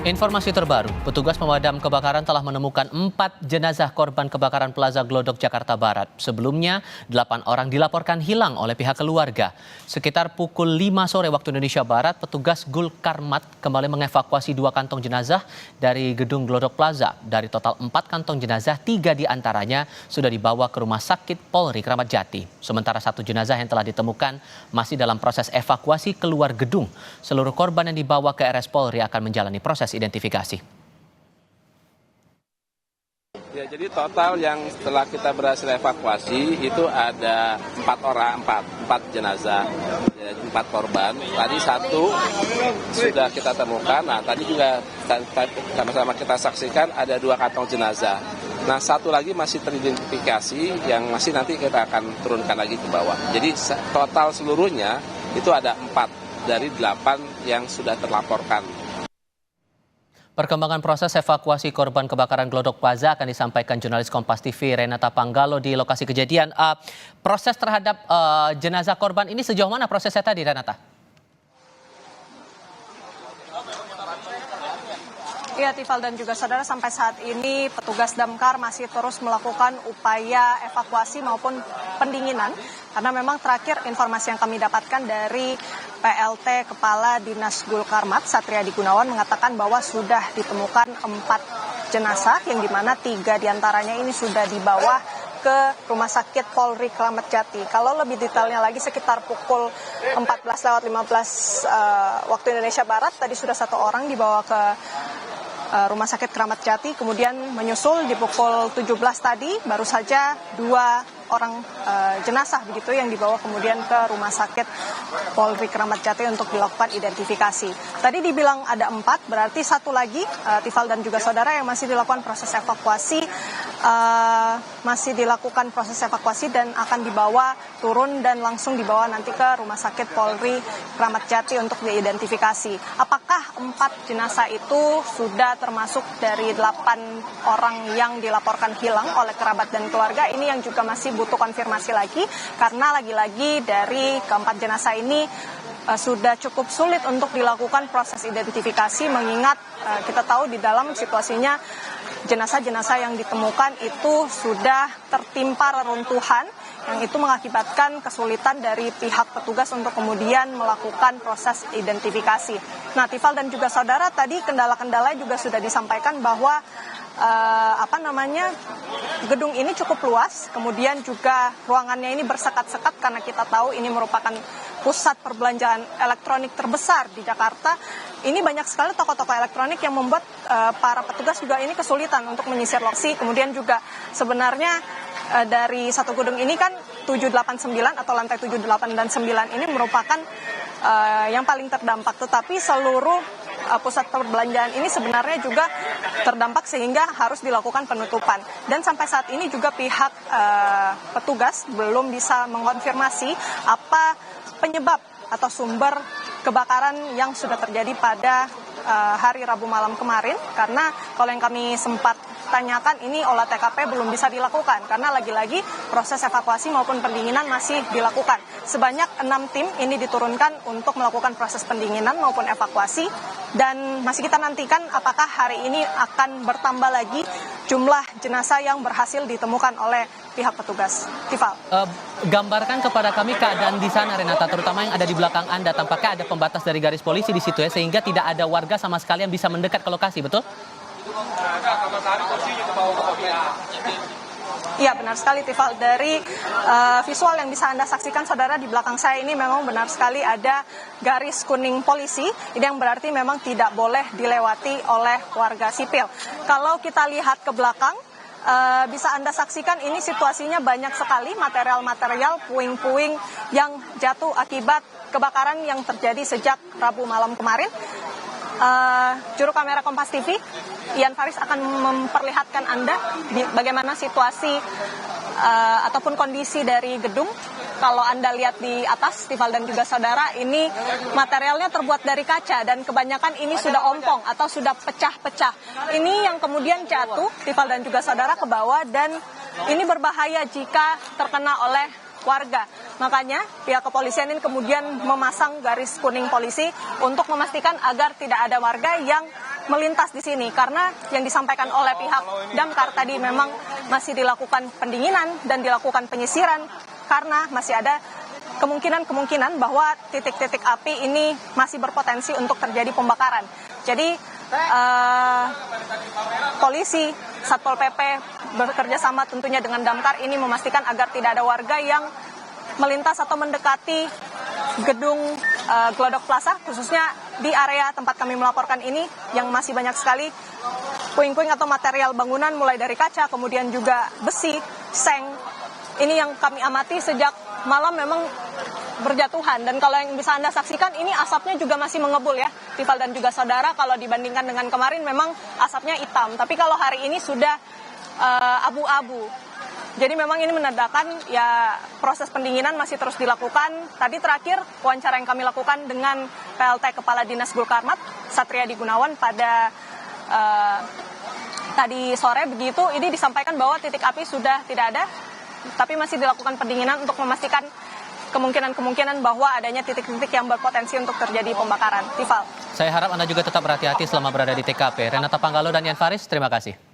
Informasi terbaru, petugas pemadam kebakaran telah menemukan 4 jenazah korban kebakaran Plaza Glodok, Jakarta Barat. Sebelumnya, 8 orang dilaporkan hilang oleh pihak keluarga. Sekitar pukul 5 sore waktu Indonesia Barat, petugas Gul Karmat kembali mengevakuasi 2 kantong jenazah dari gedung Glodok Plaza. Dari total 4 kantong jenazah, 3 diantaranya sudah dibawa ke Rumah Sakit Polri Kramat Jati. Sementara 1 jenazah yang telah ditemukan masih dalam proses evakuasi keluar gedung. Seluruh korban yang dibawa ke RS Polri akan menjalani proses identifikasi. Ya, jadi total yang setelah kita berhasil evakuasi itu ada 4 jenazah, ya, 4 korban. Tadi 1 sudah kita temukan. Nah, tadi juga sama-sama kita saksikan ada 2 kantong jenazah. Nah, 1 lagi masih teridentifikasi yang masih nanti kita akan turunkan lagi ke bawah. Jadi total seluruhnya itu ada 4 dari 8 yang sudah terlaporkan. Perkembangan proses evakuasi korban kebakaran Glodok Plaza akan disampaikan jurnalis Kompas TV Renata Panggalo di lokasi kejadian. Proses terhadap jenazah korban ini sejauh mana prosesnya tadi, Renata? Ya, Tifal dan juga saudara, sampai saat ini petugas damkar masih terus melakukan upaya evakuasi maupun pendinginan. Karena memang terakhir informasi yang kami dapatkan dari PLT Kepala Dinas Gul Karmat, Satriadi Gunawan, mengatakan bahwa sudah ditemukan 4 jenazah, yang dimana 3 diantaranya ini sudah dibawa ke Rumah Sakit Polri Kramat Jati. Kalau lebih detailnya lagi, sekitar pukul 14.15 waktu Indonesia Barat, tadi sudah 1 orang dibawa ke Rumah Sakit Kramat Jati, kemudian menyusul di pukul 17 tadi baru saja 2 orang jenazah begitu yang dibawa kemudian ke Rumah Sakit Polri Kramat Jati untuk dilakukan identifikasi. Tadi dibilang ada 4, berarti 1 lagi, Tifal dan juga saudara, yang masih dilakukan proses evakuasi, dan akan dibawa turun dan langsung dibawa nanti ke Rumah Sakit Polri Kramat Jati untuk diidentifikasi. Apakah 4 jenazah itu sudah termasuk dari 8 orang yang dilaporkan hilang oleh kerabat dan keluarga? Ini yang juga masih butuh konfirmasi lagi, karena lagi-lagi dari keempat jenazah ini sudah cukup sulit untuk dilakukan proses identifikasi, mengingat kita tahu di dalam situasinya jenazah-jenazah yang ditemukan itu sudah tertimpa reruntuhan, yang itu mengakibatkan kesulitan dari pihak petugas untuk kemudian melakukan proses identifikasi. Nah, Tifal dan juga saudara, tadi kendala-kendala juga sudah disampaikan bahwa gedung ini cukup luas, kemudian juga ruangannya ini bersekat-sekat karena kita tahu ini merupakan pusat perbelanjaan elektronik terbesar di Jakarta. Ini banyak sekali toko-toko elektronik yang membuat para petugas juga ini kesulitan untuk menyisir lokasi. Kemudian juga sebenarnya dari satu gedung ini kan 789 atau lantai 7, 8, dan 9 ini merupakan yang paling terdampak, tetapi seluruh pusat perbelanjaan ini sebenarnya juga terdampak sehingga harus dilakukan penutupan. Dan sampai saat ini juga pihak petugas belum bisa mengonfirmasi apa penyebab atau sumber kebakaran yang sudah terjadi pada hari Rabu malam kemarin, karena kalau yang kami sempat tanyakan, ini olah TKP belum bisa dilakukan karena lagi-lagi proses evakuasi maupun pendinginan masih dilakukan. Sebanyak 6 tim ini diturunkan untuk melakukan proses pendinginan maupun evakuasi, dan masih kita nantikan apakah hari ini akan bertambah lagi jumlah jenazah yang berhasil ditemukan oleh pihak petugas. Tifal. Gambarkan kepada kami keadaan di sana, Renata, terutama yang ada di belakang Anda. Tampaknya ada pembatas dari garis polisi di situ ya, sehingga tidak ada warga sama sekali yang bisa mendekat ke lokasi, betul? Iya, benar sekali, Tifal. Dari visual yang bisa Anda saksikan, saudara, di belakang saya ini memang benar sekali ada garis kuning polisi. Ini yang berarti memang tidak boleh dilewati oleh warga sipil. Kalau kita lihat ke belakang, bisa Anda saksikan ini situasinya banyak sekali material-material, puing-puing yang jatuh akibat kebakaran yang terjadi sejak Rabu malam kemarin. Juru kamera Kompas TV, Ian Faris, akan memperlihatkan Anda bagaimana situasi ataupun kondisi dari gedung. Kalau Anda lihat di atas, Tifal dan juga saudara, ini materialnya terbuat dari kaca dan kebanyakan ini sudah ompong atau sudah pecah-pecah. Ini yang kemudian jatuh, Tifal dan juga saudara, ke bawah, dan ini berbahaya jika terkena oleh warga. Makanya pihak kepolisian ini kemudian memasang garis kuning polisi untuk memastikan agar tidak ada warga yang melintas di sini karena yang disampaikan oleh pihak Damkar tadi memang masih dilakukan pendinginan dan dilakukan penyisiran karena masih ada kemungkinan bahwa titik-titik api ini masih berpotensi untuk terjadi pembakaran. Jadi polisi, Satpol PP bekerja sama tentunya dengan Damkar ini memastikan agar tidak ada warga yang melintas atau mendekati gedung Glodok Plaza, khususnya di area tempat kami melaporkan ini yang masih banyak sekali puing-puing atau material bangunan mulai dari kaca, kemudian juga besi, seng. Ini yang kami amati sejak malam memang berjatuhan, dan kalau yang bisa Anda saksikan ini asapnya juga masih mengebul ya, Tifal dan juga saudara. Kalau dibandingkan dengan kemarin memang asapnya hitam, tapi kalau hari ini sudah abu-abu. Jadi memang ini menandakan ya proses pendinginan masih terus dilakukan. Tadi terakhir wawancara yang kami lakukan dengan PLT Kepala Dinas Gulkarmat Satriadi Gunawan pada tadi sore begitu, ini disampaikan bahwa titik api sudah tidak ada, tapi masih dilakukan pendinginan untuk memastikan kemungkinan bahwa adanya titik-titik yang berpotensi untuk terjadi pembakaran. Tifal. Saya harap Anda juga tetap berhati-hati selama berada di TKP. Renata Panggalo dan Yan Faris, terima kasih.